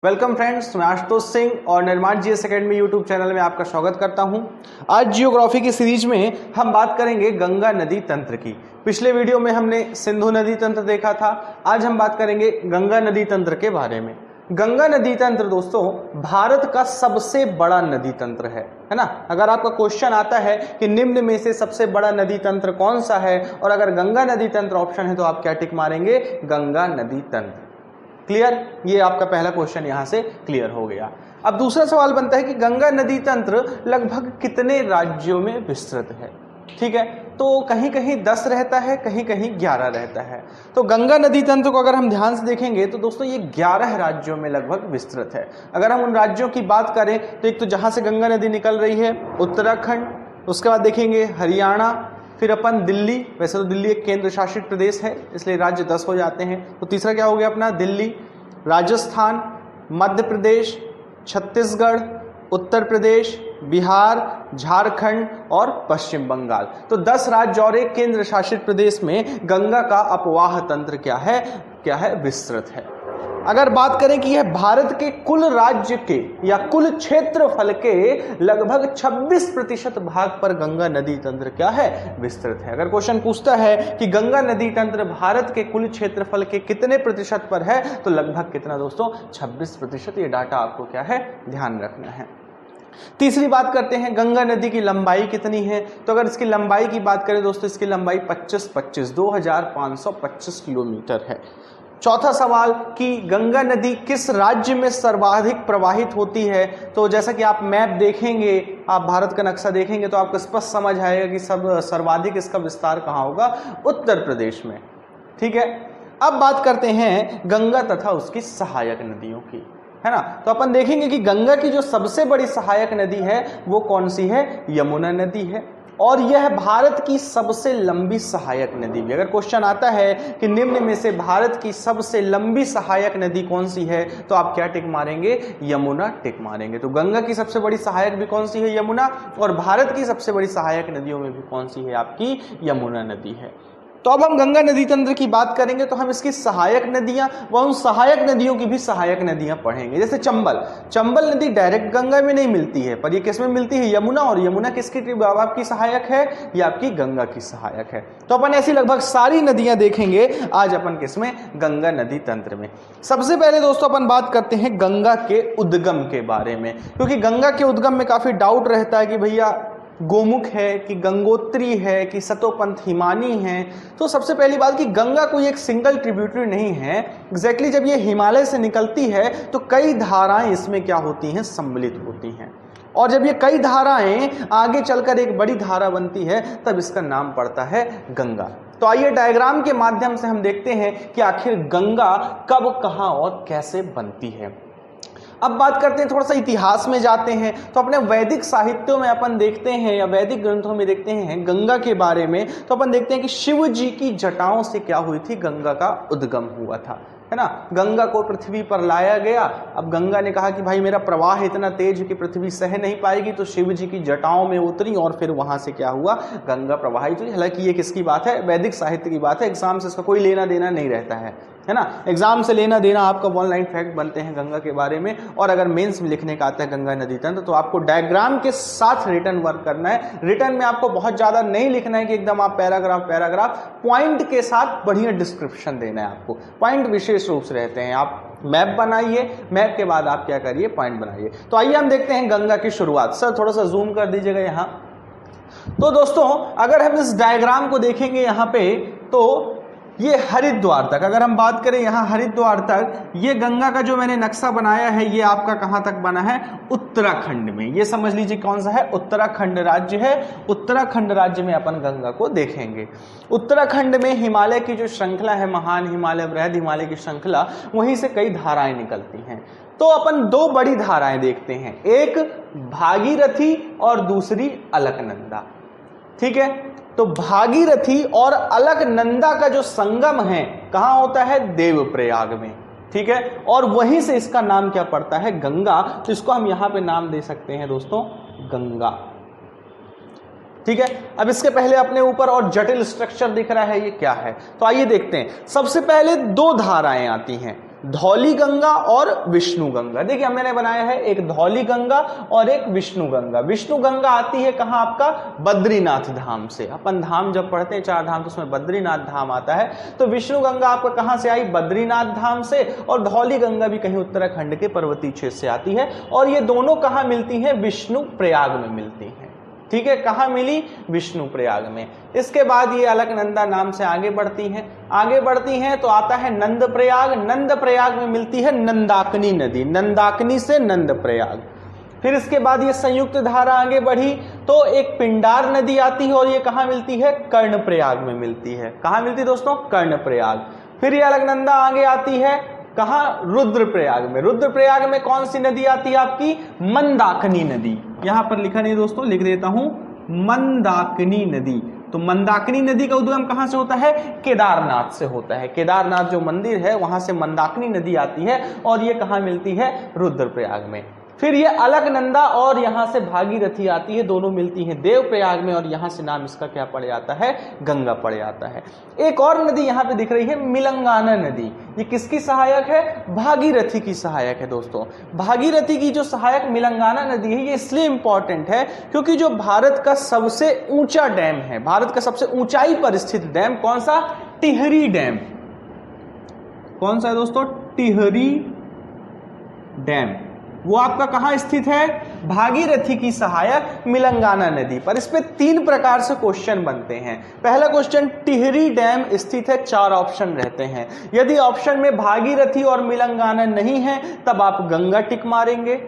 Welcome friends, मैं आशुतोष सिंह और निर्माण जीएस एकेडमी यूट्यूब चैनल में आपका स्वागत करता हूं। आज जियोग्राफी की सीरीज में हम बात करेंगे गंगा नदी तंत्र की। पिछले वीडियो में हमने सिंधु नदी तंत्र देखा था। आज हम बात करेंगे गंगा नदी तंत्र के बारे में। गंगा नदी तंत्र दोस्तों भारत का सबसे बड़ा नदी तंत्र है ना। अगर आपका क्वेश्चन आता है कि निम्न में से सबसे बड़ा नदी तंत्र कौन सा है और अगर गंगा नदी तंत्र ऑप्शन है तो आप क्या टिक मारेंगे? गंगा नदी तंत्र। क्लियर? ये आपका पहला क्वेश्चन यहां से क्लियर हो गया। अब दूसरा सवाल बनता है कि गंगा नदी तंत्र लगभग कितने राज्यों में विस्तृत है। ठीक है, तो कहीं कहीं 10 रहता है, कहीं कहीं 11 रहता है। तो गंगा नदी तंत्र को अगर हम ध्यान से देखेंगे तो दोस्तों ये 11 राज्यों में लगभग विस्तृत है। अगर हम उन राज्यों की बात करें तो एक तो जहां से गंगा नदी निकल रही है उत्तराखंड, उसके बाद देखेंगे हरियाणा, फिर अपन दिल्ली। वैसे तो दिल्ली एक केंद्र शासित प्रदेश है इसलिए राज्य 10 हो जाते हैं। तो तीसरा क्या हो गया अपना? दिल्ली, राजस्थान, मध्य प्रदेश, छत्तीसगढ़, उत्तर प्रदेश, बिहार, झारखंड और पश्चिम बंगाल। तो 10 राज्य और एक केंद्र शासित प्रदेश में गंगा का अपवाह तंत्र क्या है? विस्तृत है। अगर बात करें कि यह भारत के कुल राज्य के या कुल क्षेत्रफल के लगभग 26% भाग पर गंगा नदी तंत्र क्या है? विस्तृत है। अगर क्वेश्चन पूछता है कि गंगा नदी तंत्र भारत के कुल क्षेत्रफल के कितने प्रतिशत पर है तो लगभग कितना दोस्तों? 26%। ये डाटा आपको क्या है? ध्यान रखना है। तीसरी बात करते हैं गंगा नदी की लंबाई कितनी है। तो अगर इसकी लंबाई की बात करें दोस्तों, इसकी लंबाई 2525 किलोमीटर है। चौथा सवाल कि गंगा नदी किस राज्य में सर्वाधिक प्रवाहित होती है। तो जैसा कि आप मैप देखेंगे, आप भारत का नक्शा देखेंगे तो आपको स्पष्ट समझ आएगा कि सर्वाधिक इसका विस्तार कहाँ होगा? उत्तर प्रदेश में। ठीक है, अब बात करते हैं गंगा तथा उसकी सहायक नदियों की, है ना। तो अपन देखेंगे कि गंगा की जो सबसे बड़ी सहायक नदी है वो कौन सी है? यमुना नदी है और यह भारत की सबसे लंबी सहायक नदी भी। अगर क्वेश्चन आता है कि निम्न में से भारत की सबसे लंबी सहायक नदी कौन सी है तो आप क्या टिक मारेंगे? यमुना टिक मारेंगे। तो गंगा की सबसे बड़ी सहायक भी कौन सी है? यमुना। और भारत की सबसे बड़ी सहायक नदियों में भी कौन सी है? आपकी यमुना नदी है। तो अब हम गंगा नदी तंत्र की बात करेंगे तो हम इसकी सहायक नदियां व उन सहायक नदियों की भी सहायक नदियां पढ़ेंगे। जैसे चंबल नदी डायरेक्ट गंगा में नहीं मिलती है पर ये किस में मिलती है? यमुना। और यमुना किसकी आपकी सहायक है? ये आपकी गंगा की सहायक है। तो अपन ऐसी लगभग सारी नदियां देखेंगे आज अपन किसमें? गंगा नदी तंत्र में। सबसे पहले दोस्तों अपन बात करते हैं गंगा के उद्गम के बारे में, क्योंकि गंगा के उद्गम में काफी डाउट रहता है कि भैया गोमुख है कि गंगोत्री है कि सतोपंथ हिमानी है। तो सबसे पहली बात कि गंगा कोई एक सिंगल ट्रिब्यूटरी नहीं है। एग्जैक्टली जब ये हिमालय से निकलती है तो कई धाराएं इसमें क्या होती हैं? सम्मिलित होती हैं। और जब ये कई धाराएं आगे चलकर एक बड़ी धारा बनती है तब इसका नाम पड़ता है गंगा। तो आइए डायग्राम के माध्यम से हम देखते हैं कि आखिर गंगा कब, कहां और कैसे बनती है। अब बात करते हैं, थोड़ा सा इतिहास में जाते हैं। तो अपने वैदिक साहित्यों में अपन देखते हैं या वैदिक ग्रंथों में देखते हैं गंगा के बारे में। तो अपन देखते हैं कि शिव जी की जटाओं से क्या हुई थी? गंगा का उद्गम हुआ था, है ना। गंगा को पृथ्वी पर लाया गया। अब गंगा ने कहा कि भाई मेरा प्रवाह इतना तेज है कि पृथ्वी सह नहीं पाएगी, तो शिव जी की जटाओं में उतरी और फिर वहां से क्या हुआ? गंगा प्रवाहित हुई। हालांकि ये किसकी बात है? वैदिक साहित्य की बात है। एग्जाम से इसका कोई लेना देना नहीं रहता है ना। एग्जाम से लेना देना आपका 1 लाइन फैक्ट बनते हैं गंगा के बारे में। और अगर मेंस में लिखने का आता है गंगा नदी तंत्र तो आपको डायग्राम के साथ रिटर्न वर्क करना है। रिटर्न में आपको बहुत ज्यादा नहीं लिखना है कि एकदम आप पैराग्राफ पॉइंट के साथ बढ़िया डिस्क्रिप्शन देना है आपको। पॉइंट विशेष रूप से रहते हैं। आप मैप बनाइए, मैप के बाद आप क्या करिए? पॉइंट बनाइए। तो आइए हम देखते हैं गंगा की शुरुआत। सर थोड़ा सा जूम कर दीजिएगा यहाँ। तो दोस्तों अगर हम इस डायग्राम को देखेंगे यहाँ पे तो ये हरिद्वार तक, अगर हम बात करें यहाँ हरिद्वार तक, ये गंगा का जो मैंने नक्शा बनाया है ये आपका कहां तक बना है? उत्तराखंड में। ये समझ लीजिए कौन सा है? उत्तराखंड राज्य है। उत्तराखंड राज्य में अपन गंगा को देखेंगे। उत्तराखंड में हिमालय की जो श्रृंखला है, महान हिमालय, बृहद हिमालय की श्रृंखला, वहीं से कई धाराएं निकलती हैं। तो अपन 2 बड़ी धाराएं देखते हैं, एक भागीरथी और दूसरी अलकनंदा। ठीक है, तो भागीरथी और अलकनंदा का जो संगम है कहां होता है? देवप्रयाग में। ठीक है, और वहीं से इसका नाम क्या पड़ता है? गंगा। तो इसको हम यहां पे नाम दे सकते हैं दोस्तों गंगा। ठीक है, अब इसके पहले अपने ऊपर और जटिल स्ट्रक्चर दिख रहा है, ये क्या है? तो आइए देखते हैं। सबसे पहले 2 धाराएं आती हैं। धौली गंगा और विष्णु गंगा। देखिए मैंने बनाया है एक धौली गंगा और एक विष्णु गंगा। विष्णु गंगा आती है कहाँ, आपका बद्रीनाथ धाम से। अपन धाम जब पढ़ते हैं 4 धाम तो उसमें बद्रीनाथ धाम आता है। तो विष्णु गंगा आपका कहां से आई, बद्रीनाथ धाम से। और धौली गंगा भी कहीं उत्तराखंड के पर्वतीय क्षेत्र से आती है। और ये दोनों कहां मिलती हैं, विष्णु प्रयाग में मिलती हैं। ठीक है, कहां मिली, विष्णु प्रयाग में। इसके बाद ये अलकनंदा नाम से आगे बढ़ती हैं तो आता है नंद प्रयाग। नंद प्रयाग में मिलती है नंदाकिनी नदी, नंदाकिनी से नंद प्रयाग। फिर इसके बाद ये संयुक्त धारा आगे बढ़ी तो एक पिंडार नदी आती है और ये कहां मिलती है, कर्ण प्रयाग में मिलती है। कहां मिलती है दोस्तों, कर्ण प्रयाग। फिर ये अलकनंदा आगे आती है कहां, रुद्रप्रयाग में। रुद्रप्रयाग में कौन सी नदी आती है आपकी, मंदाकिनी नदी। यहां पर लिखा नहीं दोस्तों, लिख देता हूं मंदाकिनी नदी। तो मंदाकिनी नदी का उद्गम कहां से होता है, केदारनाथ से होता है। केदारनाथ जो मंदिर है वहां से मंदाकिनी नदी आती है और ये कहां मिलती है, रुद्रप्रयाग में। फिर ये अलकनंदा और यहां से भागीरथी आती है, दोनों मिलती हैं देवप्रयाग में और यहां से नाम इसका क्या पड़ जाता है, गंगा पड़ जाता है। एक और नदी यहां पे दिख रही है, मिलंगाना नदी। ये किसकी सहायक है, भागीरथी की सहायक है दोस्तों। भागीरथी की जो सहायक मिलंगाना नदी है ये इसलिए इंपॉर्टेंट है क्योंकि जो भारत का सबसे ऊंचा डैम है, भारत का सबसे ऊंचाई पर स्थित डैम कौन सा, टिहरी डैम। कौन सा है दोस्तों, टिहरी डैम। वो आपका कहां स्थित है, भागीरथी की सहायक मिलंगाना नदी पर। इस पे 3 प्रकार से क्वेश्चन बनते हैं। पहला क्वेश्चन, टिहरी डैम स्थित है, 4 ऑप्शन रहते हैं। यदि ऑप्शन में भागीरथी और मिलंगाना नहीं है तब आप गंगा टिक मारेंगे।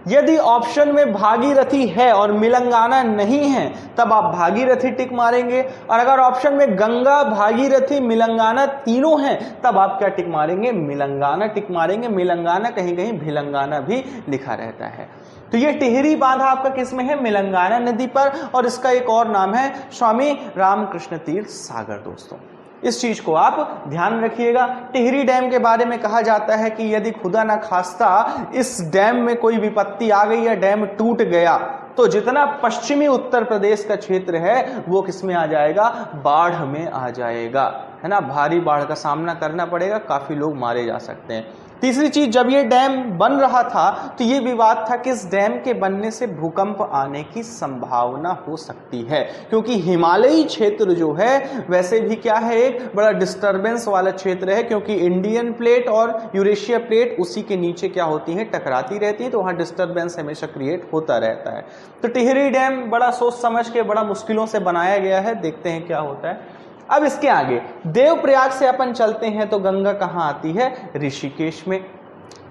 यदि ऑप्शन में भागीरथी है और मिलंगाना नहीं है तब आप भागीरथी टिक मारेंगे। और अगर ऑप्शन में गंगा, भागीरथी, मिलंगाना तीनों हैं तब आप क्या टिक मारेंगे, मिलंगाना टिक मारेंगे। मिलंगाना कहीं कहीं भिलंगाना भी लिखा रहता है। तो ये टिहरी बांध आपका किस में है, मिलंगाना नदी पर। और इसका एक और नाम है स्वामी रामकृष्ण तीर्थ सागर दोस्तों। इस चीज को आप ध्यान रखिएगा। टिहरी डैम के बारे में कहा जाता है कि यदि खुदा ना खास्ता इस डैम में कोई विपत्ति आ गई या डैम टूट गया तो जितना पश्चिमी उत्तर प्रदेश का क्षेत्र है वो किसमें आ जाएगा, बाढ़ में आ जाएगा, है ना। भारी बाढ़ का सामना करना पड़ेगा, काफी लोग मारे जा सकते हैं। तीसरी चीज, जब ये डैम बन रहा था तो ये विवाद था कि इस डैम के बनने से भूकंप आने की संभावना हो सकती है क्योंकि हिमालयी क्षेत्र जो है वैसे भी क्या है, एक बड़ा डिस्टरबेंस वाला क्षेत्र है क्योंकि इंडियन प्लेट और यूरेशिया प्लेट उसी के नीचे क्या होती है, टकराती रहती है। तो वहां डिस्टरबेंस हमेशा क्रिएट होता रहता है। तो टिहरी डैम बड़ा सोच समझ के, बड़ा मुश्किलों से बनाया गया है। देखते हैं क्या होता है। अब इसके आगे देवप्रयाग से अपन चलते हैं तो गंगा कहाँ आती है, ऋषिकेश में।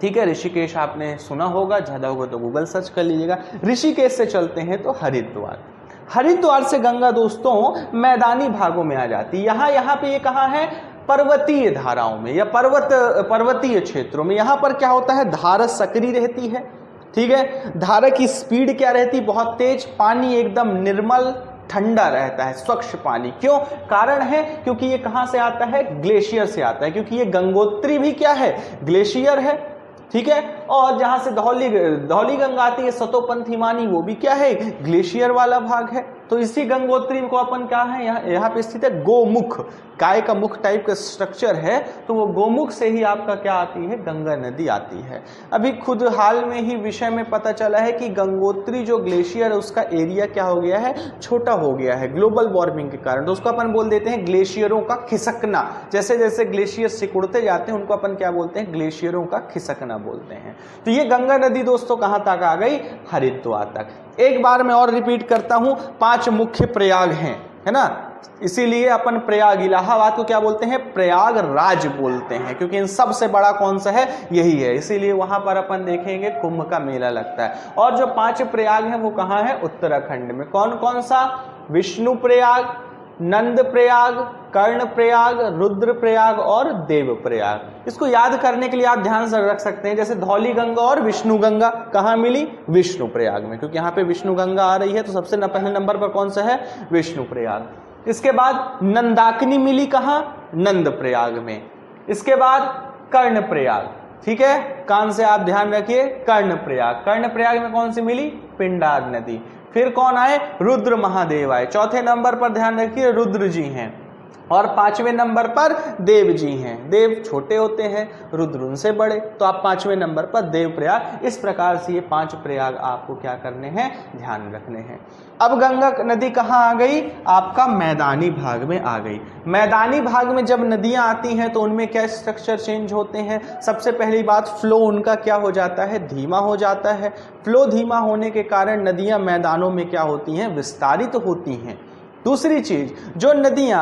ठीक है, ऋषिकेश आपने सुना होगा, ज्यादा होगा तो गूगल सर्च कर लीजिएगा। ऋषिकेश से चलते हैं तो हरिद्वार। हरिद्वार से गंगा दोस्तों मैदानी भागों में आ जाती है। यहाँ पे ये कहाँ है, पर्वतीय धाराओं में या पर्वतीय क्षेत्रों में। यहाँ पर क्या होता है, धारा सक्रिय रहती है। ठीक है, धारा की स्पीड क्या रहती है, बहुत तेज। पानी एकदम निर्मल ठंडा रहता है, स्वच्छ पानी। क्यों, कारण है क्योंकि ये कहां से आता है, ग्लेशियर से आता है। क्योंकि ये गंगोत्री भी क्या है, ग्लेशियर है। ठीक है, और जहां से धौली गंगा आती है, सतोपंथ हिमानी, वो भी क्या है, ग्लेशियर वाला भाग है। तो इसी गंगोत्री को अपन क्या है, यहाँ पे स्थित है गोमुख, गाय का मुख टाइप का स्ट्रक्चर है। तो वो गोमुख से ही आपका क्या आती है, गंगा नदी आती है। अभी खुद हाल में ही विषय में पता चला है कि गंगोत्री जो ग्लेशियर है उसका एरिया क्या हो गया है, छोटा हो गया है ग्लोबल वार्मिंग के कारण। तो उसको अपन बोल देते हैं ग्लेशियरों का खिसकना। जैसे जैसे ग्लेशियर सिकुड़ते जाते हैं उनको अपन क्या बोलते हैं, ग्लेशियरों का खिसकना बोलते हैं। तो ये गंगा नदी दोस्तों कहां तक आ गई, हरिद्वार तक। एक बार मैं और रिपीट करता हूं, 5 मुख्य प्रयाग हैं, है ना। इसीलिए अपन प्रयाग, इलाहाबाद को क्या बोलते हैं, प्रयागराज बोलते हैं क्योंकि इन सबसे बड़ा कौन सा है, यही है। इसीलिए वहां पर अपन देखेंगे कुंभ का मेला लगता है। और जो 5 प्रयाग हैं वो कहां है, उत्तराखंड में। कौन कौन सा, विष्णु प्रयाग, नंद प्रयाग, कर्ण प्रयाग, रुद्र प्रयाग और देव प्रयाग। इसको याद करने के लिए आप ध्यान से रख सकते हैं, जैसे धौली गंगा और विष्णु गंगा कहां मिली, विष्णु प्रयाग में, क्योंकि यहाँ पे विष्णु गंगा आ रही है। तो सबसे पहले नंबर पर कौन सा है, विष्णु प्रयाग। इसके बाद नंदाकिनी मिली कहां, नंद प्रयाग में। इसके बाद कर्ण प्रयाग। ठीक है, कान से आप ध्यान रखिए, कर्ण प्रयाग। कर्ण प्रयाग में कौन सी मिली, पिंडार नदी। फिर कौन आए, रुद्र महादेव आए। चौथे नंबर पर ध्यान रखिए, रुद्र जी हैं। और 5वें नंबर पर देव जी हैं। देव छोटे होते हैं, रुद्र उनसे बड़े, तो आप 5वें नंबर पर देव प्रयाग। इस प्रकार से ये 5 प्रयाग आपको क्या करने हैं, ध्यान रखने हैं। अब गंगा नदी कहाँ आ गई, आपका मैदानी भाग में आ गई। मैदानी भाग में जब नदियां आती हैं तो उनमें क्या स्ट्रक्चर चेंज होते हैं। सबसे पहली बात, फ्लो उनका क्या हो जाता है, धीमा हो जाता है। फ्लो धीमा होने के कारण नदियां मैदानों में क्या होती हैं, विस्तारित होती हैं। दूसरी चीज, जो नदियां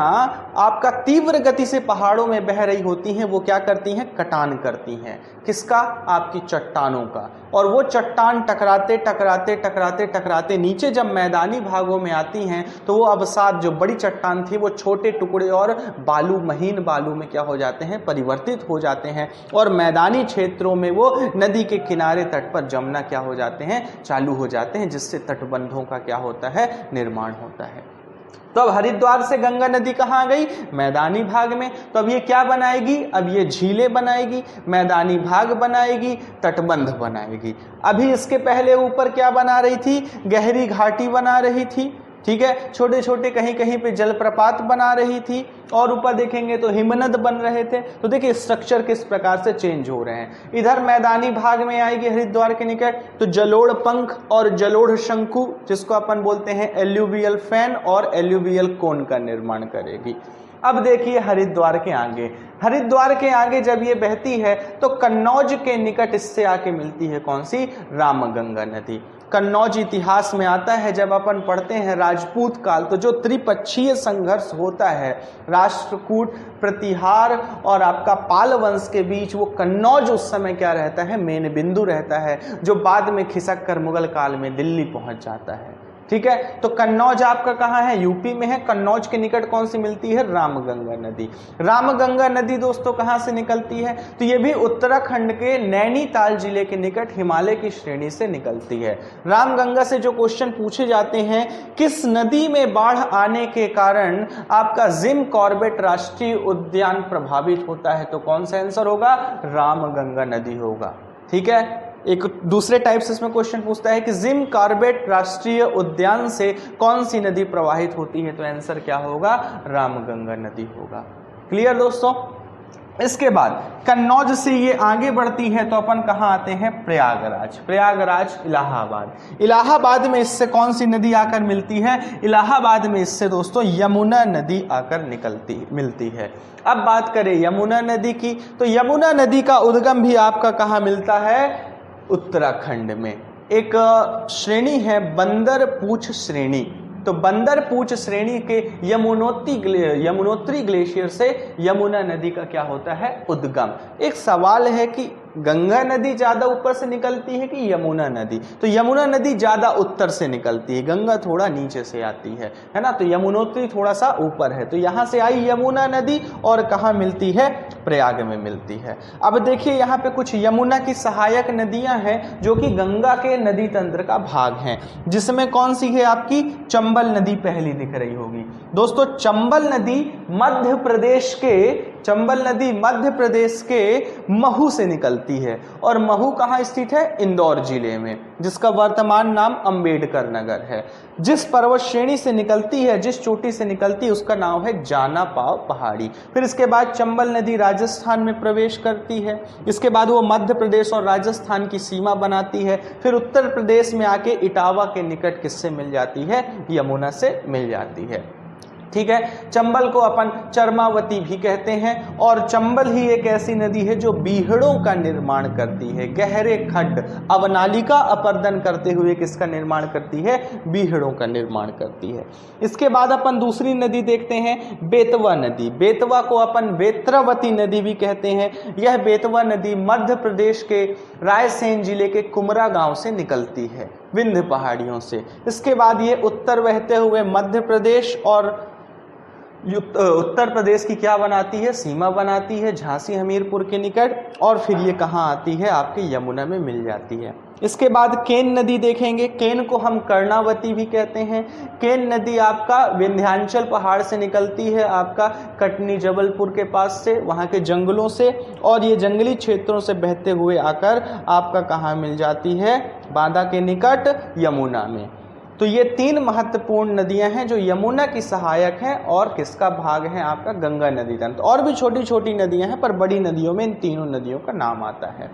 आपका तीव्र गति से पहाड़ों में बह रही होती हैं वो क्या करती हैं, कटान करती हैं। किसका, आपकी चट्टानों का। और वो चट्टान टकराते टकराते टकराते टकराते नीचे जब मैदानी भागों में आती हैं तो वो अवसाद, जो बड़ी चट्टान थी वो छोटे टुकड़े और बालू, महीन बालू में क्या हो जाते हैं, परिवर्तित हो जाते हैं। और मैदानी क्षेत्रों में वो नदी के किनारे तट पर जमना क्या हो जाते हैं, चालू हो जाते हैं, जिससे तटबंधों का क्या होता है, निर्माण होता है। तो अब हरिद्वार से गंगा नदी कहाँ आ गई, मैदानी भाग में। तो अब ये क्या बनाएगी, अब ये झीलें बनाएगी, मैदानी भाग बनाएगी, तटबंध बनाएगी। अभी इसके पहले ऊपर क्या बना रही थी, गहरी घाटी बना रही थी, ठीक है, छोटे छोटे कहीं कहीं पे जलप्रपात बना रही थी, और ऊपर देखेंगे तो हिमनद बन रहे थे। तो देखिए स्ट्रक्चर किस प्रकार से चेंज हो रहे हैं। इधर मैदानी भाग में आएगी हरिद्वार के निकट तो जलोढ़ पंख और जलोढ़ शंकु, जिसको अपन बोलते हैं एल्यूवियल फैन और एल्यूवियल कोन का निर्माण करेगी। अब देखिए हरिद्वार के आगे, हरिद्वार के आगे जब ये बहती है तो कन्नौज के निकट इससे आके मिलती है कौन सी, रामगंगा नदी। कन्नौज इतिहास में आता है, जब अपन पढ़ते हैं राजपूत काल, तो जो त्रिपक्षीय संघर्ष होता है राष्ट्रकूट, प्रतिहार और आपका पाल वंश के बीच, वो कन्नौज उस समय क्या रहता है, मेन बिंदु रहता है, जो बाद में खिसक कर मुगल काल में दिल्ली पहुंच जाता है। ठीक है, तो कन्नौज आपका कहाँ है, यूपी में है। कन्नौज के निकट कौन सी मिलती है, रामगंगा नदी। रामगंगा नदी दोस्तों कहाँ से निकलती है, तो ये भी उत्तराखंड के नैनीताल जिले के निकट हिमालय की श्रेणी से निकलती है। रामगंगा से जो क्वेश्चन पूछे जाते हैं, किस नदी में बाढ़ आने के कारण आपका जिम कॉर्बेट राष्ट्रीय उद्यान प्रभावित होता है, तो कौन सा आंसर होगा, रामगंगा नदी होगा। ठीक है, एक दूसरे टाइप से इसमें क्वेश्चन पूछता है कि जिम कॉर्बेट राष्ट्रीय उद्यान से कौन सी नदी प्रवाहित होती है, तो आंसर क्या होगा, रामगंगा नदी होगा। क्लियर दोस्तों। इसके बाद कन्नौज से ये आगे बढ़ती है तो अपन कहाँ आते हैं, प्रयागराज। प्रयागराज इलाहाबाद। इलाहाबाद में इससे कौन सी नदी आकर मिलती है, इलाहाबाद में इससे दोस्तों यमुना नदी आकर मिलती है। अब बात करें यमुना नदी की, तो यमुना नदी का उद्गम भी आपका कहाँ मिलता है, उत्तराखंड में। एक श्रेणी है बंदर पूछ श्रेणी, तो बंदर पूछ श्रेणी के यमुनोत्री ग्लेशियर से यमुना नदी का क्या होता है, उद्गम। एक सवाल है कि गंगा नदी ज्यादा ऊपर से निकलती है कि यमुना नदी, तो यमुना नदी ज्यादा उत्तर से निकलती है, गंगा थोड़ा नीचे से आती है ना, तो यमुनोत्री थोड़ा सा ऊपर है। तो यहाँ से आई यमुना नदी और कहाँ मिलती है, प्रयाग में मिलती है। अब देखिए यहाँ पे कुछ यमुना की सहायक नदियां हैं जो कि गंगा के नदी तंत्र का भाग हैं, जिसमें कौन सी है आपकी, चंबल नदी पहली दिख रही होगी दोस्तों। चंबल नदी मध्य प्रदेश के महू से निकलती है, और महू कहाँ स्थित है, इंदौर जिले में, जिसका वर्तमान नाम अंबेडकर नगर है। जिस पर्वत श्रेणी से निकलती है, जिस चोटी से निकलती है, उसका नाम है जाना पाव पहाड़ी। फिर इसके बाद चंबल नदी राजस्थान में प्रवेश करती है, इसके बाद वो मध्य प्रदेश और राजस्थान की सीमा बनाती है। फिर उत्तर प्रदेश में आके इटावा के निकट किससे मिल जाती है, यमुना से मिल जाती है। ठीक है, चंबल को अपन चरमावती भी कहते हैं, और चंबल ही एक ऐसी नदी है जो बीहड़ों का निर्माण करती है, गहरे खड्ड अवनालिका अपर्दन करते हुए किसका निर्माण करती है, बीहड़ों का निर्माण करती है। इसके बाद अपन दूसरी नदी देखते हैं, बेतवा नदी। बेतवा को अपन बेत्रावती नदी भी कहते हैं। यह बेतवा नदी मध्य प्रदेश के रायसेन जिले के कुमरा गांव से निकलती है, विंध्य पहाड़ियों से। इसके बाद ये उत्तर बहते हुए मध्य प्रदेश और उत्तर प्रदेश की क्या बनाती है, सीमा बनाती है झांसी हमीरपुर के निकट, और फिर ये कहाँ आती है, आपके यमुना में मिल जाती है। इसके बाद केन नदी देखेंगे, केन को हम कर्णावती भी कहते हैं। केन नदी आपका विंध्याचल पहाड़ से निकलती है, आपका कटनी जबलपुर के पास से, वहाँ के जंगलों से, और ये जंगली क्षेत्रों से बहते हुए आकर आपका कहाँ मिल जाती है, बांदा के निकट यमुना में। तो ये 3 महत्वपूर्ण नदियां हैं जो यमुना की सहायक हैं और किसका भाग है आपका गंगा नदी तंत्र। और भी छोटी छोटी नदियां हैं पर बड़ी नदियों में इन तीनों नदियों का नाम आता है।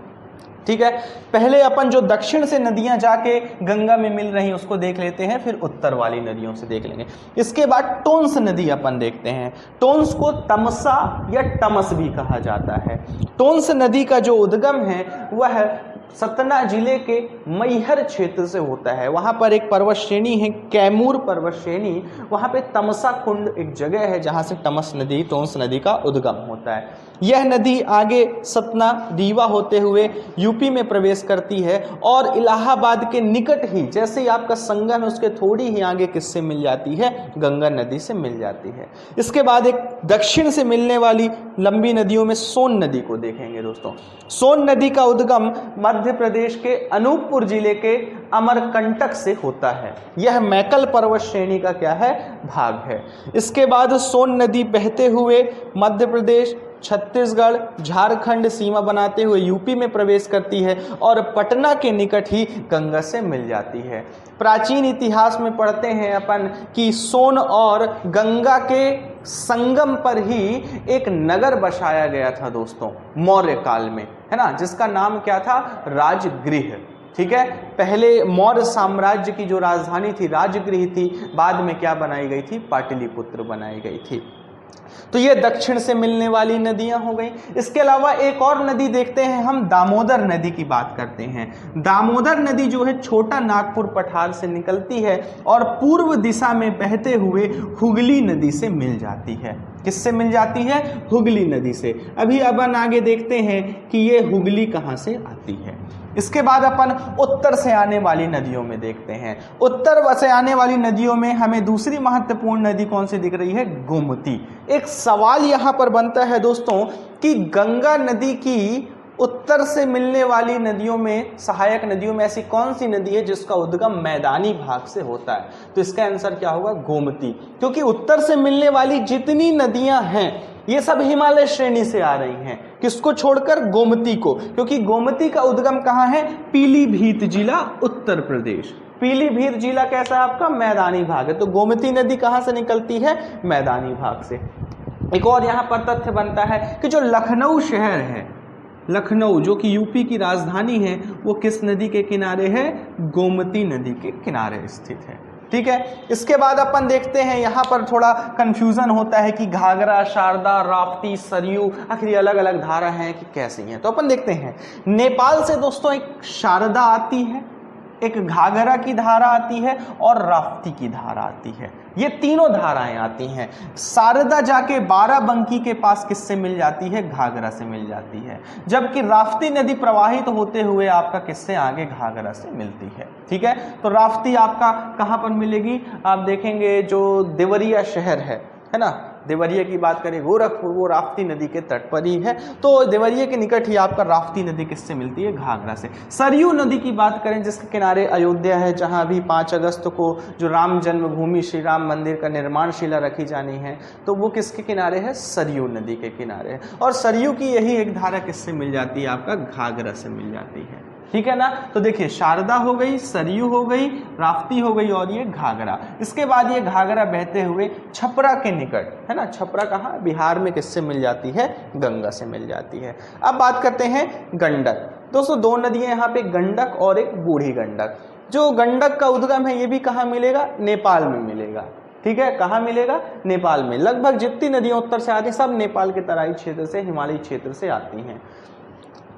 ठीक है, पहले अपन जो दक्षिण से नदियां जाके गंगा में मिल रही उसको देख लेते हैं, फिर उत्तर वाली नदियों से देख लेंगे। इसके बाद टोंस नदी अपन देखते हैं। टोंस को तमसा या टमस भी कहा जाता है। टोंस नदी का जो उद्गम है वह सतना जिले के मैहर क्षेत्र से होता है। वहां पर एक पर्वत श्रेणी है कैमूर पर्वत श्रेणी, वहां पे तमसा कुंड एक जगह है जहां से टोंस नदी का उद्गम होता है। यह नदी आगे सतना रीवा होते हुए यूपी में प्रवेश करती है और इलाहाबाद के निकट ही, जैसे ही आपका संगम है उसके थोड़ी ही आगे किससे मिल जाती है, गंगा नदी से मिल जाती है। इसके बाद एक दक्षिण से मिलने वाली लंबी नदियों में सोन नदी को देखेंगे दोस्तों। सोन नदी का उद्गम मध्य प्रदेश के अनूपपुर जिले के अमरकंटक से होता है। यह मैकल पर्वत श्रेणी का क्या है, भाग है। इसके बाद सोन नदी बहते हुए मध्य प्रदेश, छत्तीसगढ़, झारखंड सीमा बनाते हुए यूपी में प्रवेश करती है और पटना के निकट ही गंगा से मिल जाती है। प्राचीन इतिहास में पढ़ते हैं अपन कि सोन और गंगा के संगम पर ही एक नगर बसाया गया था दोस्तों मौर्य काल में, है ना, जिसका नाम क्या था, राजगृह। ठीक है, पहले मौर्य साम्राज्य की जो राजधानी थी राजगृह थी, बाद में क्या बनाई गई थी, पाटलिपुत्र बनाई गई थी। तो ये दक्षिण से मिलने वाली नदियां हो गई। इसके अलावा एक और नदी देखते हैं हम, दामोदर नदी की बात करते हैं। दामोदर नदी जो है छोटा नागपुर पठार से निकलती है और पूर्व दिशा में बहते हुए हुगली नदी से मिल जाती है। किससे मिल जाती है, हुगली नदी से। अभी अपन आगे देखते हैं कि ये हुगली कहां से आती है। इसके बाद अपन उत्तर से आने वाली नदियों में देखते हैं। उत्तर से आने वाली नदियों में हमें दूसरी महत्वपूर्ण नदी कौन सी दिख रही है, गोमती। एक सवाल यहां पर बनता है दोस्तों कि गंगा नदी की उत्तर से मिलने वाली नदियों में, सहायक नदियों में ऐसी कौन सी नदी है जिसका उद्गम मैदानी भाग से होता है, तो इसका आंसर क्या होगा, गोमती। क्योंकि उत्तर से मिलने वाली जितनी नदियां हैं ये सब हिमालय श्रेणी से आ रही हैं, किसको छोड़कर, गोमती को, क्योंकि गोमती का उद्गम कहां है, पीलीभीत जिला, उत्तर प्रदेश। पीलीभीत जिला कैसा है आपका, मैदानी भाग है, तो गोमती नदी कहां से निकलती है, मैदानी भाग से। एक और यहां पर तथ्य बनता है कि जो लखनऊ शहर है, लखनऊ जो कि यूपी की राजधानी है, वो किस नदी के किनारे है, गोमती नदी के किनारे स्थित है। ठीक है, इसके बाद अपन देखते हैं यहाँ पर थोड़ा कंफ्यूजन होता है कि घाघरा, शारदा, राप्ती, सरयू आखिर अलग अलग धारा हैं कि कैसी हैं। तो अपन देखते हैं, नेपाल से दोस्तों एक शारदा आती है, एक घाघरा की धारा आती है और राप्ती की धारा आती है। ये तीनों धाराएं आती हैं। शारदा जाके बाराबंकी के पास किससे मिल जाती है, घाघरा से मिल जाती है, जबकि राप्ती नदी प्रवाहित होते हुए आपका किससे आगे, घाघरा से मिलती है। ठीक है, तो राप्ती आपका कहां पर मिलेगी, आप देखेंगे जो देवरिया शहर है ना, देवरिया की बात करें, गोरखपुर, वो राप्ती नदी के तट पर ही है। तो देवरिया के निकट ही आपका राप्ती नदी किससे मिलती है, घाघरा से। सरयू नदी की बात करें जिसके किनारे अयोध्या है, जहां अभी 5 अगस्त को जो राम जन्मभूमि श्री राम मंदिर का निर्माण शिला रखी जानी है, तो वो किसके किनारे है, सरयू नदी के किनारे है। और सरयू की यही एक धारा किससे मिल जाती है, आपका घाघरा से मिल जाती है। ठीक है ना, तो देखिए शारदा हो गई, सरयू हो गई, राप्ती हो गई और ये घाघरा। इसके बाद ये घाघरा बहते हुए छपरा के निकट, है ना, छपरा कहाँ, बिहार में किससे मिल जाती है, गंगा से मिल जाती है। अब बात करते हैं गंडक। दोस्तों 2 नदियां यहाँ पे, गंडक और एक बूढ़ी गंडक। जो गंडक का उद्गम है ये भी कहाँ मिलेगा, नेपाल में मिलेगा। ठीक है, कहाँ मिलेगा, नेपाल में। लगभग जितनी नदियां उत्तर से आती हैं सब नेपाल के तराई क्षेत्र से, हिमालयी क्षेत्र से आती हैं।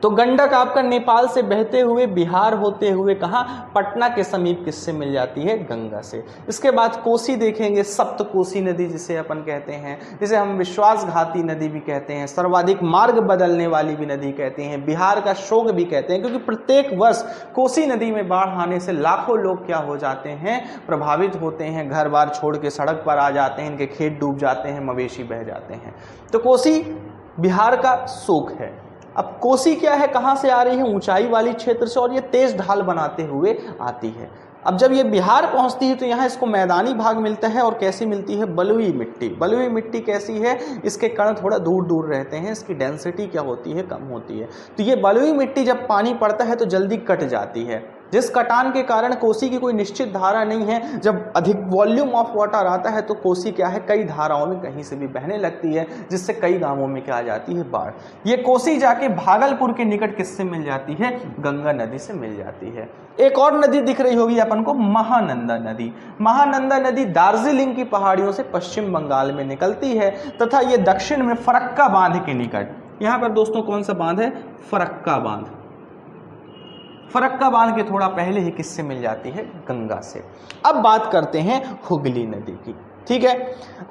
तो गंडक आपका नेपाल से बहते हुए बिहार होते हुए कहाँ, पटना के समीप किससे मिल जाती है, गंगा से। इसके बाद कोसी देखेंगे, सप्तकोसी नदी जिसे अपन कहते हैं, जिसे हम विश्वासघाती नदी भी कहते हैं, सर्वाधिक मार्ग बदलने वाली भी नदी कहते हैं, बिहार का शोक भी कहते हैं, क्योंकि प्रत्येक वर्ष कोसी नदी में बाढ़ आने से लाखों लोग क्या हो जाते हैं, प्रभावित होते हैं, घर बार छोड़ के सड़क पर आ जाते हैं, इनके खेत डूब जाते हैं, मवेशी बह जाते हैं। तो कोसी बिहार का शोक है। अब कोसी क्या है, कहाँ से आ रही है, ऊंचाई वाली क्षेत्र से, और ये तेज ढाल बनाते हुए आती है। अब जब ये बिहार पहुंचती है तो यहाँ इसको मैदानी भाग मिलता है, और कैसी मिलती है, बलुई मिट्टी। बलुई मिट्टी कैसी है, इसके कण थोड़ा दूर दूर रहते हैं, इसकी डेंसिटी क्या होती है, कम होती है। तो ये बलुई मिट्टी जब पानी पड़ता है तो जल्दी कट जाती है, जिस कटान के कारण कोसी की कोई निश्चित धारा नहीं है, जब अधिक वॉल्यूम ऑफ वाटर आता है तो कोसी क्या है, कई धाराओं में कहीं से भी बहने लगती है, जिससे कई गांवों में क्या आ जाती है, बाढ़। ये कोसी जाके भागलपुर के निकट किससे मिल जाती है, गंगा नदी से मिल जाती है। एक और नदी दिख रही होगी अपन को, महानंदा नदी। महानंदा नदी दार्जिलिंग की पहाड़ियों से पश्चिम बंगाल में निकलती है तथा ये दक्षिण में फरक्का बांध के निकट, यहां पर दोस्तों कौन सा बांध है, फरक्का बांध। फरक्का बांध के थोड़ा पहले ही किससे मिल जाती है, गंगा से। अब बात करते हैं हुगली नदी की, ठीक है।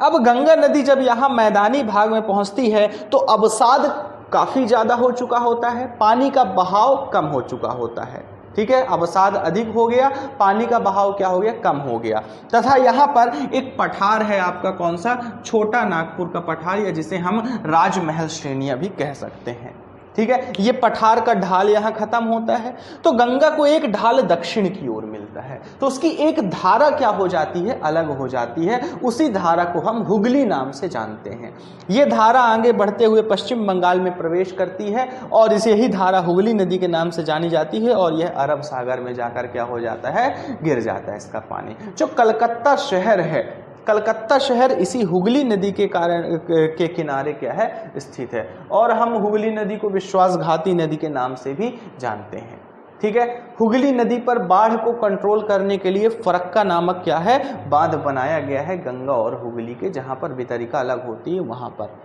अब गंगा नदी जब यहाँ मैदानी भाग में पहुंचती है तो अवसाद काफी ज्यादा हो चुका होता है, पानी का बहाव कम हो चुका होता है, ठीक है। अवसाद अधिक हो गया, पानी का बहाव क्या हो गया, कम हो गया, तथा यहाँ पर एक पठार है आपका, कौन सा, छोटा नागपुर का पठार, या जिसे हम राजमहल श्रेणियां भी कह सकते हैं, ठीक है। ये पठार का ढाल यहाँ खत्म होता है तो गंगा को एक ढाल दक्षिण की ओर मिलता है, तो उसकी एक धारा क्या हो जाती है, अलग हो जाती है। उसी धारा को हम हुगली नाम से जानते हैं। ये धारा आगे बढ़ते हुए पश्चिम बंगाल में प्रवेश करती है और इसे ही धारा हुगली नदी के नाम से जानी जाती है, और यह अरब सागर में जाकर क्या हो जाता है, गिर जाता है इसका पानी। जो कलकत्ता शहर है, कलकत्ता शहर इसी हुगली नदी के कारण के किनारे क्या है, स्थित है, और हम हुगली नदी को विश्वासघाती नदी के नाम से भी जानते हैं, ठीक है। हुगली नदी पर बाढ़ को कंट्रोल करने के लिए फरक्का नामक क्या है, बांध बनाया गया है गंगा और हुगली के, जहां पर वितरिका अलग होती है वहां पर।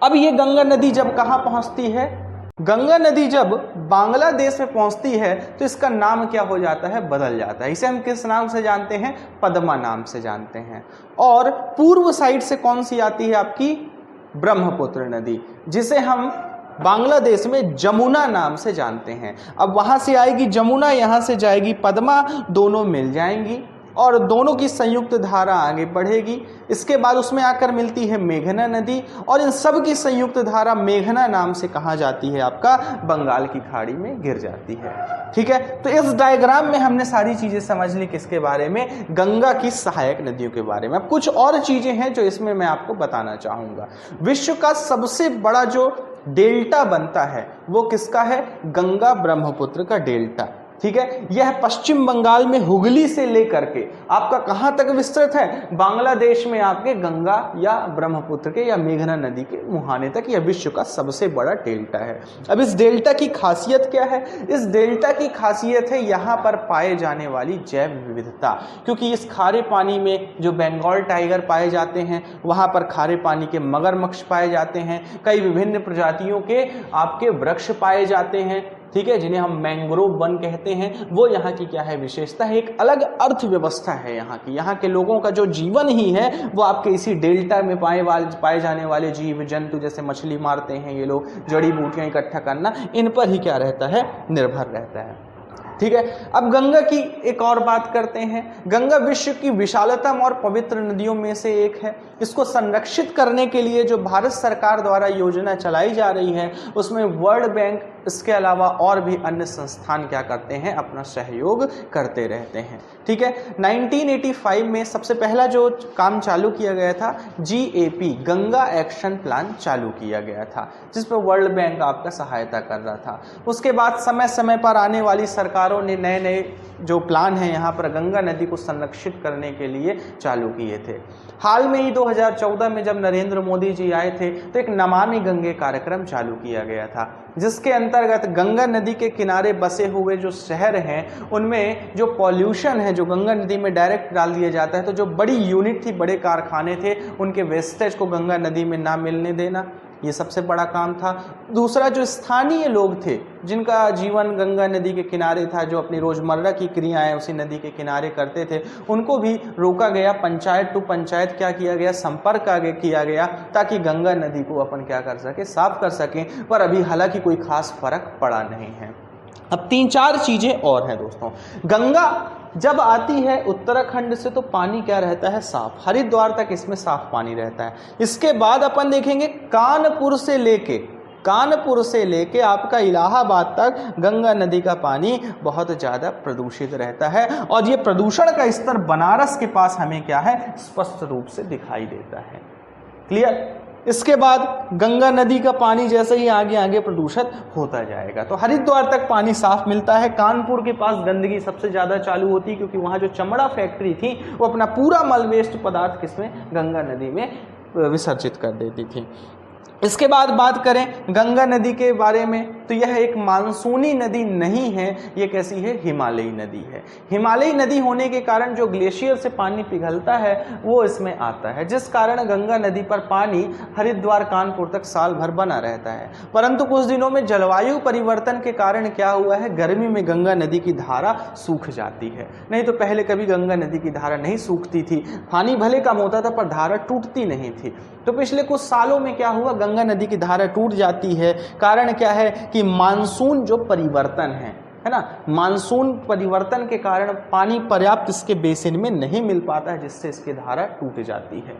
अब ये गंगा नदी जब कहां पहुंचती है, गंगा नदी जब बांग्लादेश में पहुंचती है तो इसका नाम क्या हो जाता है, बदल जाता है। इसे हम किस नाम से जानते हैं, पद्मा नाम से जानते हैं। और पूर्व साइड से कौन सी आती है आपकी, ब्रह्मपुत्र नदी, जिसे हम बांग्लादेश में जमुना नाम से जानते हैं। अब वहां से आएगी जमुना, यहां से जाएगी पद्मा, दोनों मिल जाएंगी और दोनों की संयुक्त धारा आगे बढ़ेगी। इसके बाद उसमें आकर मिलती है मेघना नदी, और इन सब की संयुक्त धारा मेघना नाम से कहा जाती है आपका, बंगाल की खाड़ी में गिर जाती है, ठीक है। तो इस डायग्राम में हमने सारी चीजें समझ ली, किसके बारे में, गंगा की सहायक नदियों के बारे में। अब कुछ और चीजें हैं जो इसमें मैं आपको बताना चाहूंगा। विश्व का सबसे बड़ा जो डेल्टा बनता है वो किसका है, गंगा ब्रह्मपुत्र का डेल्टा, ठीक है। यह पश्चिम बंगाल में हुगली से लेकर के आपका कहां तक विस्तृत है, बांग्लादेश में आपके गंगा या ब्रह्मपुत्र के या मेघना नदी के मुहाने तक। यह विश्व का सबसे बड़ा डेल्टा है। अब इस डेल्टा की खासियत क्या है, इस डेल्टा की खासियत है यहाँ पर पाए जाने वाली जैव विविधता, क्योंकि इस खारे पानी में जो बंगाल टाइगर पाए जाते हैं, वहां पर खारे पानी के मगरमच्छ पाए जाते हैं, कई विभिन्न प्रजातियों के आपके वृक्ष पाए जाते हैं, ठीक है, जिन्हें हम मैंग्रोव वन कहते हैं। वो यहाँ की क्या है, विशेषता है, एक अलग अर्थव्यवस्था है यहाँ की। यहाँ के लोगों का जो जीवन ही है वो आपके इसी डेल्टा में पाए जाने वाले जीव जंतु, जैसे मछली मारते हैं ये लोग, जड़ी बूटियां इकट्ठा करना, इन पर ही क्या रहता है, निर्भर रहता है, ठीक है। अब गंगा की एक और बात करते हैं। गंगा विश्व की विशालतम और पवित्र नदियों में से एक है। इसको संरक्षित करने के लिए जो भारत सरकार द्वारा योजना चलाई जा रही है, उसमें वर्ल्ड बैंक, इसके अलावा और भी अन्य संस्थान क्या करते हैं, अपना सहयोग करते रहते हैं, ठीक है। 1985 में सबसे पहला जो काम चालू किया गया था, GAP, गंगा एक्शन प्लान चालू किया गया था, जिस पर वर्ल्ड बैंक आपका सहायता कर रहा था। उसके बाद समय समय पर आने वाली सरकारों ने नए नए जो प्लान है यहाँ पर गंगा नदी को संरक्षित करने के लिए चालू किए थे। हाल में ही 2014 में जब नरेंद्र मोदी जी आए थे तो एक नमामि गंगे कार्यक्रम चालू किया गया था, जिसके अंतर्गत गंगा नदी के किनारे बसे हुए जो शहर हैं उनमें जो पॉल्यूशन है जो गंगा नदी में डायरेक्ट डाल दिया जाता है, तो जो बड़ी यूनिट थी, बड़े कारखाने थे, उनके वेस्टेज को गंगा नदी में ना मिलने देना, ये सबसे बड़ा काम था। दूसरा, जो स्थानीय लोग थे जिनका जीवन गंगा नदी के किनारे था, जो अपनी रोजमर्रा की क्रियाएं उसी नदी के किनारे करते थे, उनको भी रोका गया। पंचायत टू पंचायत क्या किया गया, संपर्क आगे किया गया, ताकि गंगा नदी को अपन क्या कर सके, साफ कर सकें। पर अभी हालांकि कोई खास फर्क पड़ा नहीं है। अब 3-4 चीजें और हैं दोस्तों। गंगा जब आती है उत्तराखंड से तो पानी क्या रहता है, साफ, हरिद्वार तक इसमें साफ पानी रहता है। इसके बाद अपन देखेंगे कानपुर से लेके आपका इलाहाबाद तक गंगा नदी का पानी बहुत ज़्यादा प्रदूषित रहता है, और ये प्रदूषण का स्तर बनारस के पास हमें क्या है, स्पष्ट रूप से दिखाई देता है। क्लियर? इसके बाद गंगा नदी का पानी जैसे ही आगे आगे प्रदूषित होता जाएगा। तो हरिद्वार तक पानी साफ मिलता है। कानपुर के पास गंदगी सबसे ज़्यादा चालू होती है, क्योंकि वहाँ जो चमड़ा फैक्ट्री थी वो अपना पूरा मल वेस्ट पदार्थ किसमें, गंगा नदी में विसर्जित कर देती थी। इसके बाद बात करें गंगा नदी के बारे में, तो यह एक मानसूनी नदी नहीं है, ये कैसी है, हिमालयी नदी है। हिमालयी नदी होने के कारण जो ग्लेशियर से पानी पिघलता है वो इसमें आता है, जिस कारण गंगा नदी पर पानी हरिद्वार कानपुर तक साल भर बना रहता है। परंतु कुछ दिनों में जलवायु परिवर्तन के कारण क्या हुआ है, गर्मी में गंगा नदी की धारा सूख जाती है। नहीं तो पहले कभी गंगा नदी की धारा नहीं सूखती थी, पानी भले कम होता था पर धारा टूटती नहीं थी। तो पिछले कुछ सालों में क्या हुआ, गंगा नदी की धारा टूट जाती है। कारण क्या है कि मानसून जो परिवर्तन है ना, मानसून परिवर्तन के कारण पानी पर्याप्त इसके बेसिन में नहीं मिल पाता है, जिससे इसकी धारा टूट जाती है।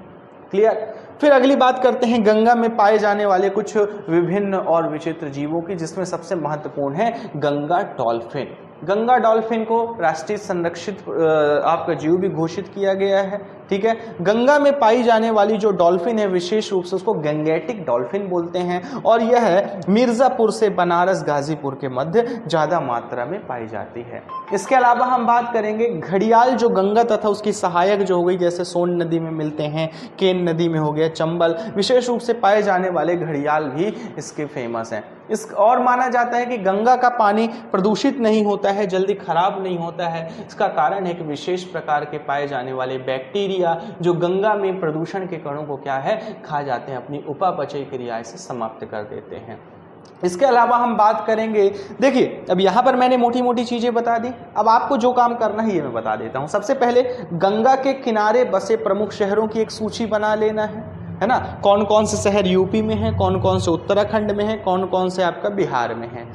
क्लियर। फिर अगली बात करते हैं गंगा में पाए जाने वाले कुछ विभिन्न और विचित्र जीवों की, जिसमें सबसे महत्वपूर्ण है गंगा डॉल्फिन। गंगा डॉल्फिन को राष्ट्रीय संरक्षित आपका जीव भी घोषित किया गया है। ठीक है। गंगा में पाई जाने वाली जो डॉल्फिन है विशेष रूप से उसको गंगेटिक डॉल्फिन बोलते हैं, और यह मिर्जापुर से बनारस गाजीपुर के मध्य ज्यादा मात्रा में पाई जाती है। इसके अलावा हम बात करेंगे घड़ियाल, जो गंगा तथा उसकी सहायक जो हो गई, जैसे सोन नदी में मिलते हैं, केन नदी में हो गया, चंबल, विशेष रूप से पाए जाने वाले घड़ियाल भी इसके फेमस हैं। और माना जाता है कि गंगा का पानी प्रदूषित नहीं होता है, जल्दी खराब नहीं होता है। इसका कारण है कि विशेष प्रकार के पाए जाने वाले बैक्टीरिया जो गंगा में प्रदूषण के कणों को क्या है, खा जाते हैं, अपनी उपापचय क्रिया से समाप्त कर देते हैं। इसके अलावा हम बात करेंगे, देखिए अब यहाँ पर मैंने मोटी मोटी चीजें बता दी, अब आपको जो काम करना है ये मैं बता देता हूँ। सबसे पहले गंगा के किनारे बसे प्रमुख शहरों की एक सूची बना लेना है ना। कौन कौन से शहर यूपी में हैं, कौन कौन से उत्तराखंड में हैं, कौन कौन से आपका बिहार में हैं।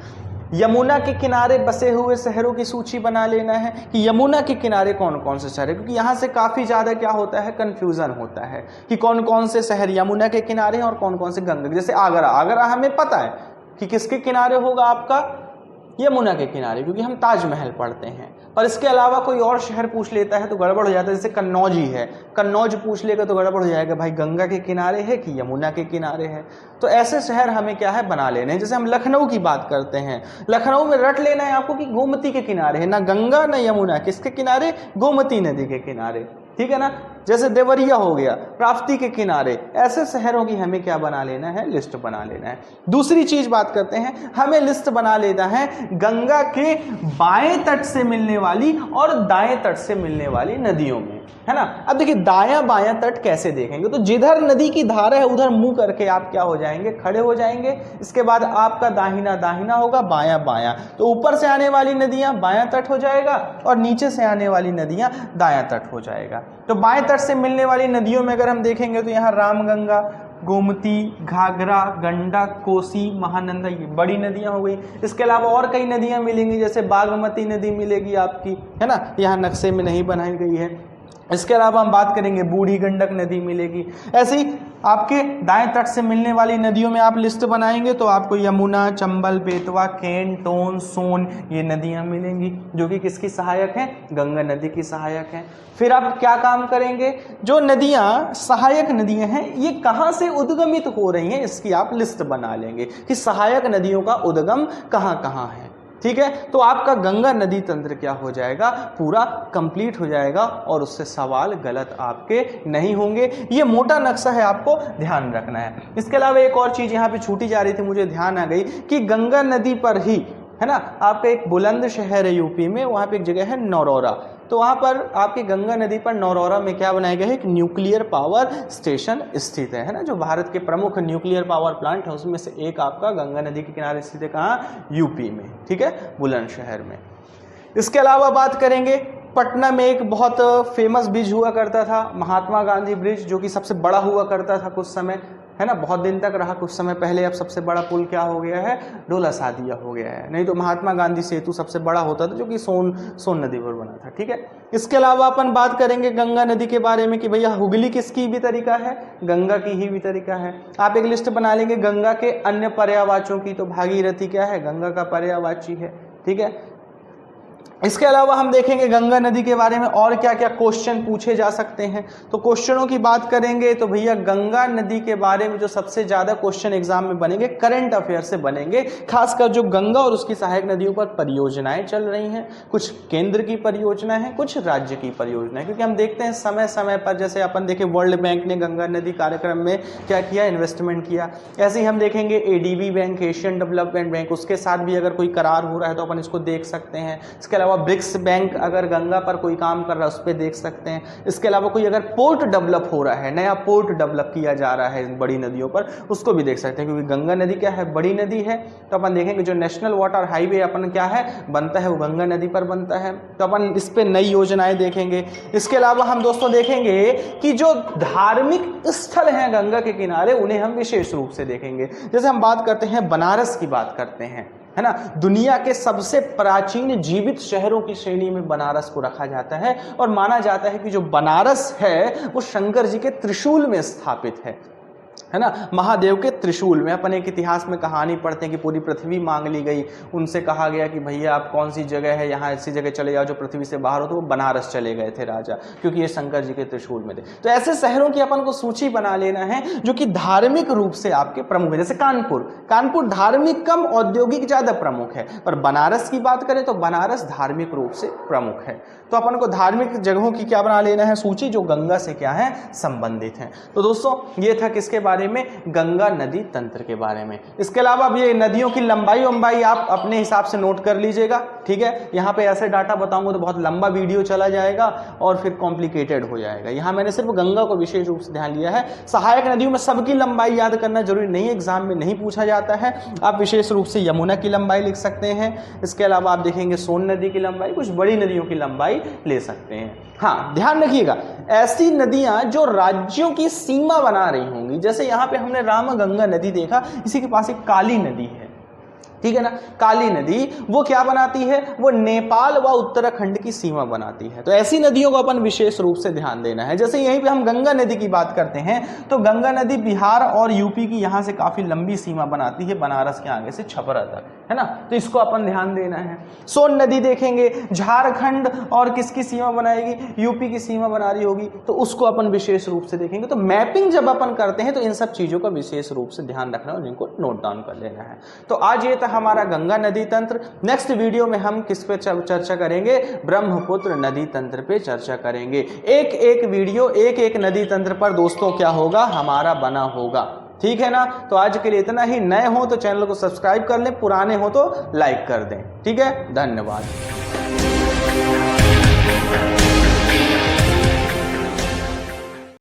यमुना के किनारे बसे हुए शहरों की सूची बना लेना है कि यमुना के किनारे कौन कौन से शहर है, क्योंकि यहाँ से काफ़ी ज़्यादा क्या होता है, कन्फ्यूज़न होता है कि कौन कौन से शहर यमुना के किनारे हैं और कौन कौन से गंगा। जैसे आगरा, आगरा हमें पता है कि किसके किनारे होगा, आपका यमुना के किनारे, क्योंकि हम ताजमहल पढ़ते हैं। पर इसके अलावा कोई और शहर पूछ लेता है तो गड़बड़ हो जाता है। जैसे कन्नौज ही है, कन्नौज पूछ लेगा तो गड़बड़ हो जाएगा, भाई गंगा के किनारे है कि यमुना के किनारे है। तो ऐसे शहर हमें क्या है, बना लेने हैं। जैसे हम लखनऊ की बात करते हैं, लखनऊ में रट लेना है आपको कि गोमती के किनारे है, ना गंगा ना यमुना, किसके किनारे, गोमती नदी के किनारे। ठीक है ना। जैसे देवरिया हो गया, प्राप्ति के किनारे, ऐसे शहरों की हमें क्या बना लेना है, लिस्ट बना लेना है। दूसरी चीज बात करते हैं, हमें लिस्ट बना लेना है गंगा के बाएं तट से मिलने वाली और दाएं तट से मिलने वाली नदियों में, है ना। अब देखिए दायां बायां तट कैसे देखेंगे, तो जिधर नदी की धारा है उधर मुंह करके आप क्या हो जाएंगे, खड़े हो जाएंगे। इसके बाद आपका दाहिना दाहिना होगा, बायां बायां, तो ऊपर से आने वाली नदियां बायां तट हो जाएगा और नीचे से आने वाली नदियां दायां तट हो जाएगा। तो बाएं तट से मिलने वाली नदियों में अगर हम देखेंगे तो यहाँ रामगंगा, गोमती, घाघरा, गंडा, कोसी, महानंदा, ये बड़ी नदियां हो गई। इसके अलावा और कई नदियां मिलेंगी, जैसे बागमती नदी मिलेगी आपकी, है ना, यहाँ नक्शे में नहीं बनाई गई है। इसके अलावा हम बात करेंगे बूढ़ी गंडक नदी मिलेगी। ऐसे ही आपके दाएं तट से मिलने वाली नदियों में आप लिस्ट बनाएंगे तो आपको यमुना, चंबल, बेतवा, केन, टोन, सोन, ये नदियां मिलेंगी, जो कि किसकी सहायक हैं, गंगा नदी की सहायक हैं। फिर आप क्या काम करेंगे, जो नदियां सहायक नदियां हैं ये कहाँ से उद्गमित हो रही हैं, इसकी आप लिस्ट बना लेंगे कि सहायक नदियों का उद्गम कहाँ कहाँ है। ठीक है। तो आपका गंगा नदी तंत्र क्या हो जाएगा, पूरा कंप्लीट हो जाएगा और उससे सवाल गलत आपके नहीं होंगे। ये मोटा नक्शा है, आपको ध्यान रखना है। इसके अलावा एक और चीज यहाँ पे छूटी जा रही थी, मुझे ध्यान आ गई कि गंगा नदी पर ही, है ना, आपका एक बुलंद शहर है यूपी में, वहाँ पे एक जगह है नौरौरा। तो वहाँ पर आपकी गंगा नदी पर नौरौरा में क्या बनाया गया है, एक न्यूक्लियर पावर स्टेशन स्थित है ना, जो भारत के प्रमुख न्यूक्लियर पावर प्लांट है उसमें से एक आपका गंगा नदी के किनारे स्थित है। कहाँ, यूपी में। ठीक है, बुलंदशहर में। इसके अलावा बात करेंगे, पटना में एक बहुत फेमस ब्रिज हुआ करता था, महात्मा गांधी ब्रिज, जो कि सबसे बड़ा हुआ करता था कुछ समय, है ना, बहुत दिन तक रहा कुछ समय पहले। अब सबसे बड़ा पुल क्या हो गया है, डोला सादिया हो गया है। नहीं तो महात्मा गांधी सेतु सबसे बड़ा होता था, जो कि सोन नदी पर बना था। ठीक है। इसके अलावा अपन बात करेंगे गंगा नदी के बारे में कि भैया हुगली किसकी भी तरीका है, गंगा की ही भी तरीका है। आप एक लिस्ट बना लेंगे गंगा के अन्य पर्यायवाचियों की, तो भागीरथी क्या है, गंगा का पर्यायवाची है। ठीक है। इसके अलावा हम देखेंगे गंगा नदी के बारे में और क्या क्या क्वेश्चन पूछे जा सकते हैं। तो क्वेश्चनों की बात करेंगे तो भैया गंगा नदी के बारे में जो सबसे ज्यादा क्वेश्चन एग्जाम में बनेंगे करंट अफेयर से बनेंगे, खासकर जो गंगा और उसकी सहायक नदियों पर परियोजनाएं चल रही हैं, कुछ केंद्र की परियोजना है, कुछ राज्य की परियोजना है। क्योंकि हम देखते हैं समय समय पर, जैसे अपन देखें वर्ल्ड बैंक ने गंगा नदी कार्यक्रम में क्या किया, इन्वेस्टमेंट किया। ऐसे ही हम देखेंगे ADB bank, Asian development bank, उसके साथ भी अगर कोई करार हो रहा है तो अपन इसको देख सकते हैं। इसके अलावा ब्रिक्स बैंक अगर गंगा पर कोई काम कर रहा है उस पर देख सकते हैं। इसके अलावा कोई अगर पोर्ट डेवलप हो रहा है, नया पोर्ट डेवलप किया जा रहा है इन बड़ी नदियों पर, उसको भी देख सकते हैं। क्योंकि गंगा नदी क्या है, बड़ी नदी है, तो अपन देखेंगे जो नेशनल वाटर हाईवे अपन क्या है बनता है वो गंगा नदी पर बनता है, तो अपन इस पे नई योजनाएं देखेंगे। इसके अलावा हम दोस्तों देखेंगे कि जो धार्मिक स्थल हैं गंगा के किनारे उन्हें हम विशेष रूप से देखेंगे। जैसे हम बात करते हैं बनारस की बात करते हैं, है ना, दुनिया के सबसे प्राचीन जीवित शहरों की श्रेणी में बनारस को रखा जाता है और माना जाता है कि जो बनारस है वो शंकर जी के त्रिशूल में स्थापित है ना, महादेव के त्रिशूल में। अपन एक इतिहास में कहानी पढ़ते हैं कि पूरी पृथ्वी मांग ली गई, उनसे कहा गया कि भैया आप कौन सी जगह है, यहाँ ऐसी जगह चले जाओ जो पृथ्वी से बाहर हो, तो वो बनारस चले गए थे राजा, क्योंकि ये शंकर जी के त्रिशूल में थे। तो ऐसे शहरों की अपन को सूची बना लेना है जो कि धार्मिक रूप से आपके प्रमुख है। जैसे कानपुर धार्मिक कम, औद्योगिक ज्यादा प्रमुख है, पर बनारस की बात करें तो बनारस धार्मिक रूप से प्रमुख है। तो अपन को धार्मिक जगहों की क्या बना लेना है सूची, जो गंगा से क्या है संबंधित है। तो दोस्तों ये था किसके बारे में, गंगा नदी तंत्र के बारे में। इसके अलावा अब ये नदियों की लंबाई आप अपने हिसाब से नोट कर लीजिएगा, ठीक है। यहाँ पे ऐसे डाटा बताऊंगा तो बहुत लंबा वीडियो चला जाएगा और फिर कॉम्प्लिकेटेड हो जाएगा। यहाँ मैंने सिर्फ गंगा को विशेष रूप से ध्यान लिया है। सहायक नदियों में सबकी लंबाई याद करना जरूरी नहीं, एग्जाम में नहीं पूछा जाता है। आप विशेष रूप से यमुना की लंबाई लिख सकते हैं। इसके अलावा आप देखेंगे सोन नदी की लंबाई, कुछ बड़ी नदियों की लंबाई ले सकते हैं। हाँ ध्यान रखिएगा, ऐसी नदियां जो राज्यों की सीमा बना रही होंगी, जैसे यहाँ पे हमने रामगंगा नदी देखा, इसी के पास एक काली नदी है, ठीक है ना। काली नदी वो क्या बनाती है, वो नेपाल व उत्तराखंड की सीमा बनाती है। तो ऐसी नदियों को अपन विशेष रूप से ध्यान देना है। जैसे यहीं पे हम गंगा नदी की बात करते हैं तो गंगा नदी बिहार और यूपी की यहाँ से काफी लंबी सीमा बनाती है, बनारस के आगे से छपरा तक, है ना, तो इसको अपन ध्यान देना है। सोन नदी देखेंगे, झारखंड और किसकी सीमा बनाएगी, यूपी की सीमा बना रही होगी, तो उसको अपन विशेष रूप से देखेंगे। तो मैपिंग जब अपन करते हैं तो इन सब चीजों का विशेष रूप से ध्यान रखना और इनको नोट डाउन कर लेना है। तो आज ये हमारा गंगा नदी तंत्र। नेक्स्ट वीडियो में हम किस पे चर्चा करेंगे, ब्रह्मपुत्र नदी तंत्र पे चर्चा करेंगे। एक एक वीडियो एक एक नदी तंत्र पर दोस्तों क्या होगा, हमारा बना होगा, ठीक है ना। तो आज के लिए इतना ही। नए हो तो चैनल को सब्सक्राइब कर लें, पुराने हो तो लाइक कर दें, ठीक है। धन्यवाद।